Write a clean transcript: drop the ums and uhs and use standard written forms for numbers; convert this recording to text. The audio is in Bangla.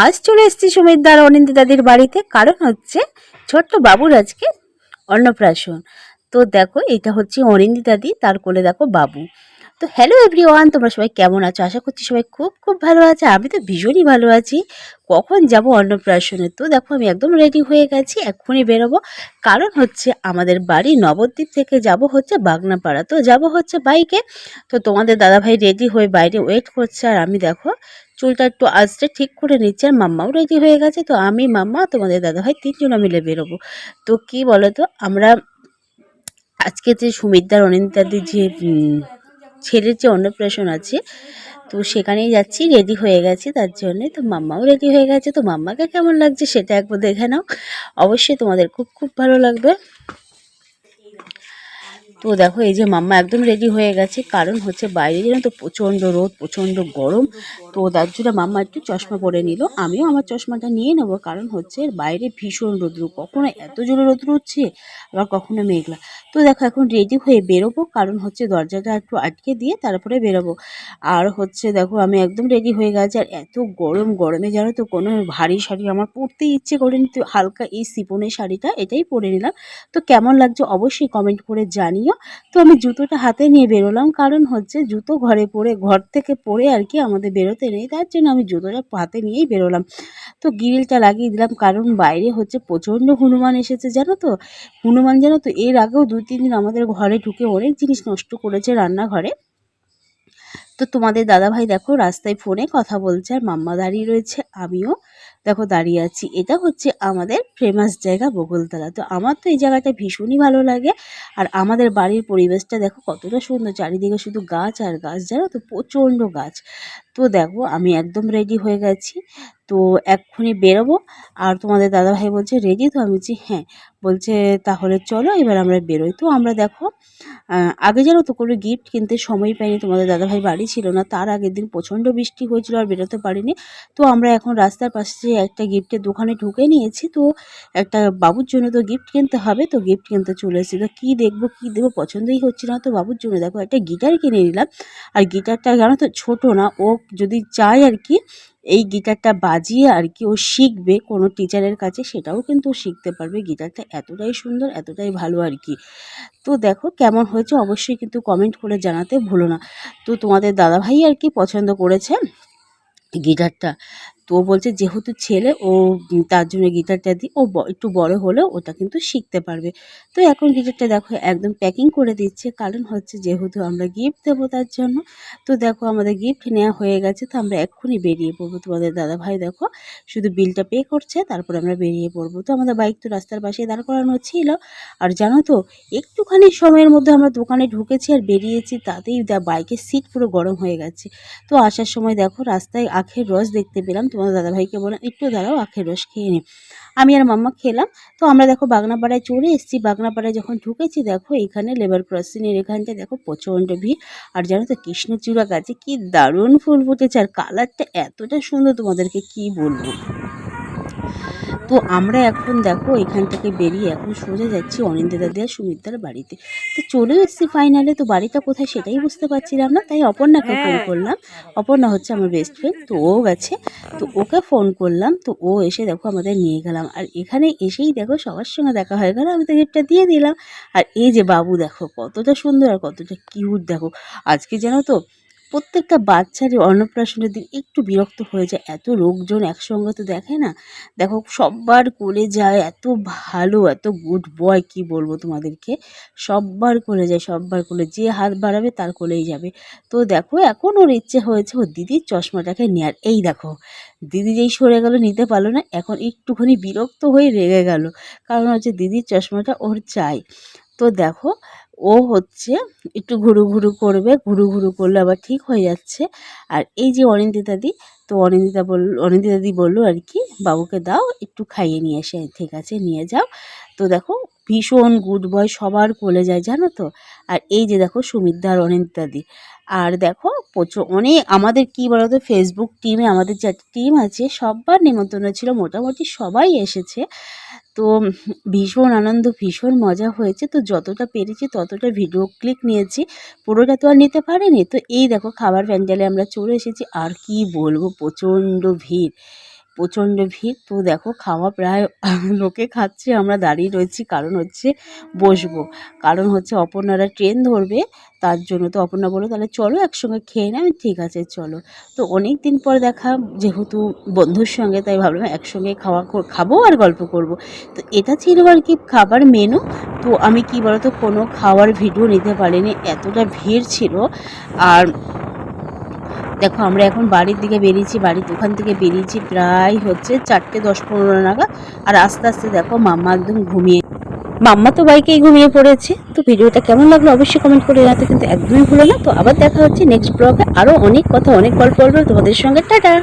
আজ চলে এসেছি সুমিতদার অনিন্দিতাদির বাড়িতে, কারণ হচ্ছে ছোট্ট বাবুর আজকে অন্নপ্রাশন। তো দেখো, এটা হচ্ছে অনিন্দিতাদি, তার কোলে দেখো বাবু। তো হ্যালো এভরিওয়ান, তোমরা সবাই কেমন আছো? আশা করছি সবাই খুব খুব ভালো আছে। আমি তো ভীষণই ভালো আছি। কখন যাব অন্নপ্রাশনে? তো দেখো, আমি একদম রেডি হয়ে গেছি, এক্ষুনি বেরোবো। কারণ হচ্ছে আমাদের বাড়ি নবদ্বীপ থেকে যাব হচ্ছে বাগনাপাড়া, তো যাব হচ্ছে বাইকে। তো তোমাদের দাদাভাই রেডি হয়ে বাইরে ওয়েট করছে, আর আমি দেখো চুলটা একটু আস্তে ঠিক করে নিচ্ছে, আর মাম্মাও রেডি হয়ে গেছে। তো আমি, মাম্মা, তোমাদের দাদাভাই তিনজনে মিলে বেরোবো। তো কি বলো তো, আমরা আজকে যে সুমিতদার অনিন্দিতাদের যে ছেলের যে অন্নপ্রাশন আছে, তো সেখানেই যাচ্ছি, রেডি হয়ে গেছি তার জন্যে। তো মাম্মাও রেডি হয়ে গেছে, তো মাম্মাকে কেমন লাগছে সেটা একবার দেখে নাও, অবশ্যই তোমাদের খুব খুব ভালো লাগবে। তো দেখো, এই যে মাম্মা একদম রেডি হয়ে গেছে, কারণ হচ্ছে বাইরে যেন তো প্রচণ্ড রোদ, প্রচণ্ড গরম। তো তার জন্য মাম্মা একটু চশমা পরে নিল, আমিও আমার চশমাটা নিয়ে নেবো, কারণ হচ্ছে বাইরে ভীষণ রোদ্র, কখনো এত জোরে রোদ্র হচ্ছে, আবার কখনো মেঘলা। তো দেখো, এখন রেডি হয়ে বেরোবো, কারণ হচ্ছে দরজাটা একটু আটকে দিয়ে তারপরে বেরোবো। আর হচ্ছে দেখো, আমি একদম রেডি হয়ে গেছি, আর এত গরম, গরমে জানো তো কোনো ভারী শাড়ি আমার পরতেই ইচ্ছে করেনি। তো হালকা এই সিপনের শাড়িটা, এটাই পরে নিলাম। তো কেমন লাগছে অবশ্যই কমেন্ট করে জানিও। তো আমি জুতোটা হাতে নিয়ে বেরোলাম, কারণ হচ্ছে জুতো ঘর থেকে পরে আর কি আমাদের বেরোতে নেই, তার জন্য আমি জুতোটা হাতে নিয়েই বেরোলাম। তো গ্রিলটা লাগিয়ে দিলাম, কারণ বাইরে হচ্ছে প্রচণ্ড হনুমান এসেছে, জানো তো। হনুমান জানো তো, এর আগেও 2-3 দিন আমাদের ঘরে ঢুকে অনেক জিনিস নষ্ট করেছে রান্নাঘরে। তো তোমাদের দাদাভাই দেখো রাস্তায় ফোনে কথা বলছে, আর মাম্মা দাঁড়িয়ে রয়েছে, আমিও দেখো দাঁড়িয়ে আছি। এটা হচ্ছে আমাদের ফেমাস জায়গা বকুলতলা। তো আমার তো এই জায়গাটা ভীষণই ভালো লাগে। আর আমাদের বাড়ির পরিবেশটা দেখো কতটা সুন্দর, চারিদিকে শুধু গাছ আর গাছ, জানো তো, প্রচণ্ড গাছ। তো দেখো, আমি একদম রেডি হয়ে গেছি, তো এক্ষুনি বেরোবো। আর তোমাদের দাদাভাই বলছে রেডি তো? আমি বলছি হ্যাঁ। বলছে তাহলে চলো এবার আমরা বেরোই। তো আমরা দেখো, আগে জানো তো কোনো গিফট কিনতে সময় পাইনি, তোমাদের দাদাভাই বাড়ি ছিল না, তার আগের দিন প্রচণ্ড বৃষ্টি হয়েছিল আর বেরোতে পারিনি। তো আমরা এখন রাস্তার পাশে একটা গিফটের দোকানে ঢুকে নিয়েছি। তো একটা বাবুর জন্য তো গিফট কিনতে হবে, তো গিফট কিনতে চলে এসেছি। তো কী দেখবো কী দেবো পছন্দই হচ্ছে না, তো বাবুর জন্য দেখো একটা গিটার কিনে নিলাম। আর গিটারটা জানো তো ছোটো না, ও যদি চায় আর কি এই গিটারটা বাজিয়ে আর কি ও শিখবে কোনো টিচারের কাছে, সেটাও কিন্তু ও শিখতে পারবে। গিটারটা এতটাই সুন্দর, এতটাই ভালো আর কি। তো দেখো কেমন হয়েছে অবশ্যই কিন্তু কমেন্ট করে জানাতে ভুলো না। তো তোমাদের দাদাভাই আর কি পছন্দ করেছে গিটারটা। তো ও বলছে যেহেতু ছেলে, ও তার জন্য গিটারটা দিই, ও একটু বড় হলেও ওটা কিন্তু শিখতে পারবে। তো এখন গিটারটা দেখো একদম প্যাকিং করে দিচ্ছে, কারণ হচ্ছে যেহেতু আমরা গিফট দেবো তার জন্য। তো দেখো আমাদের গিফট নেওয়া হয়ে গেছে, তো আমরা এক্ষুনি বেরিয়ে পড়বো। তোমাদের দাদাভাই দেখো শুধু বিলটা পে করছে, তারপরে আমরা বেরিয়ে পড়বো। তো আমাদের বাইক তো রাস্তার পাশে দাঁড় করানো ছিল। আর জানো তো, একটুখানি সময়ের মধ্যে আমরা দোকানে ঢুকেছি আর বেরিয়েছি, তাতেই বাইকের সিট পুরো গরম হয়ে গেছে। তো আসার সময় দেখো রাস্তায় আখের রস দেখতে পেলাম, তোমাদের দাদাভাইকে বললাম একটু দাঁড়াও আখের রস খেয়ে নিই। আমি আর মাম্মা খেলাম। তো আমরা দেখো বাগনাপাড়ায় চলে এসেছি। বাগনাপাড়ায় যখন ঢুকেছি দেখো এইখানে লেবার ক্রসিংয়ের এখানটায় দেখো প্রচণ্ড ভিড়। আর জানো তো কৃষ্ণচূড়া গাছে কি দারুণ ফুল ফুটেছে, আর কালারটা এতটা সুন্দর তোমাদেরকে কি বলবো। তো আমরা এখন দেখো এখান থেকে বেরিয়ে এখন সোজা যাচ্ছি অনিন্দিতাদি আর সুমিতদার বাড়িতে। তো চলে এসেছি ফাইনালে। তো বাড়িটা কোথায় সেটাই বুঝতে পারছিলাম না, তাই অপর্ণাকে ফোন করলাম। অপর্ণা হচ্ছে আমার বেস্ট ফ্রেন্ড, তো ও গেছে। তো ওকে ফোন করলাম, তো ও এসে দেখো আমাদের নিয়ে গেলাম। আর এখানে এসেই দেখো সবার সঙ্গে দেখা হয়ে গেল, আমি তো গিফটটা দিয়ে দিলাম। আর এই যে বাবু দেখো কতটা সুন্দর আর কতটা কিউট দেখো। আজকে জানো তো প্রত্যেকটা বাচ্চারই অন্নপ্রাশনের দিন একটু বিরক্ত হয়ে যায়, এত লোকজন একসঙ্গে তো দেখে না। দেখো সব্বার কোলে যায়, এত ভালো, এত গুড বয়, কি বলবো তোমাদেরকে। সব্বার কোলে যায়, সব্বার কোলে, যে হাত বাড়াবে তার কোলেই যাবে। তো দেখো এখন ওর ইচ্ছে হয়েছে ওর দিদির চশমাটাকে নেয়ার। এই দেখো দিদি যেই সরে গেল, নিতে পারলো না, এখন একটুখানি বিরক্ত হয়ে রেগে গেল, কারণ হচ্ছে দিদির চশমাটা ওর চাই। তো দেখো ও হচ্ছে একটু ঘুরু ঘুরু করবে, ঘুরু ঘুরু করলে আবার ঠিক হয়ে যাচ্ছে। আর এই যে অনিন্দিতাদি, তো অনিন্দিতাদি বললো আর কি বাবুকে দাও একটু খাইয়ে নিয়ে এসে, ঠিক আছে নিয়ে যাও। তো দেখো ভীষণ গুড বয়, সবার কোলে যায় জানো তো। আর এই যে দেখো সুমিতদা আর অনিন্দিতাদি। আর দেখো প্রচুর অনেক আমাদের কি বলতো, ফেসবুক টিমে আমাদের যে টিম আছে সবার নিমন্ত্রণ ছিল, মোটামুটি সবাই এসেছে। তো ভীষণ আনন্দ, ভীষণ মজা হয়েছে। তো যতটা পেরেছি ততটা ভিডিও ক্লিক নিয়েছি, পুরোটা তো আর নিতে পারিনি। তো এই দেখো খাবার প্যান্ডেলে আমরা চলে এসেছি, আর কি বলবো প্রচণ্ড ভিড়, প্রচণ্ড ভিড়। তো দেখো খাওয়া প্রায় লোকে খাচ্ছে, আমরা দাঁড়িয়ে রয়েছি, কারণ হচ্ছে বসবো, কারণ হচ্ছে অপর্ণারা ট্রেন ধরবে, তার জন্য। তো অপর্ণা বললো তাহলে চলো একসঙ্গে খেয়ে নেয়। আমি ঠিক আছে চলো। তো অনেক দিন পর দেখা, যেহেতু বন্ধুর সঙ্গে, তাই ভাবলাম একসঙ্গে খাবো আর গল্প করব। তো এটা ছিল আর কি খাবার মেনু। তো আমি কি বলতো কোনো খাওয়ার ভিডিও নিতে পারিনি, এতটা ভিড় ছিল। আর দেখো আমরা এখন বাড়ির দিকে বেরিয়েছি, ওখান থেকে বেরিয়েছি প্রায় হচ্ছে 4:10-15 নাগাদ। আর আস্তে আস্তে দেখো মাম্মা একদম মাম্মা তো বাইকেই ঘুমিয়ে পড়েছে। তো ভিডিওটা কেমন লাগলো অবশ্যই কমেন্ট করে জানাতে কিন্তু একদমই ভুলো না। তো আবার দেখা হচ্ছে নেক্সট ব্লগে, আরও অনেক কথা, অনেক গল্প বলবো তোমাদের সঙ্গে। টাটা।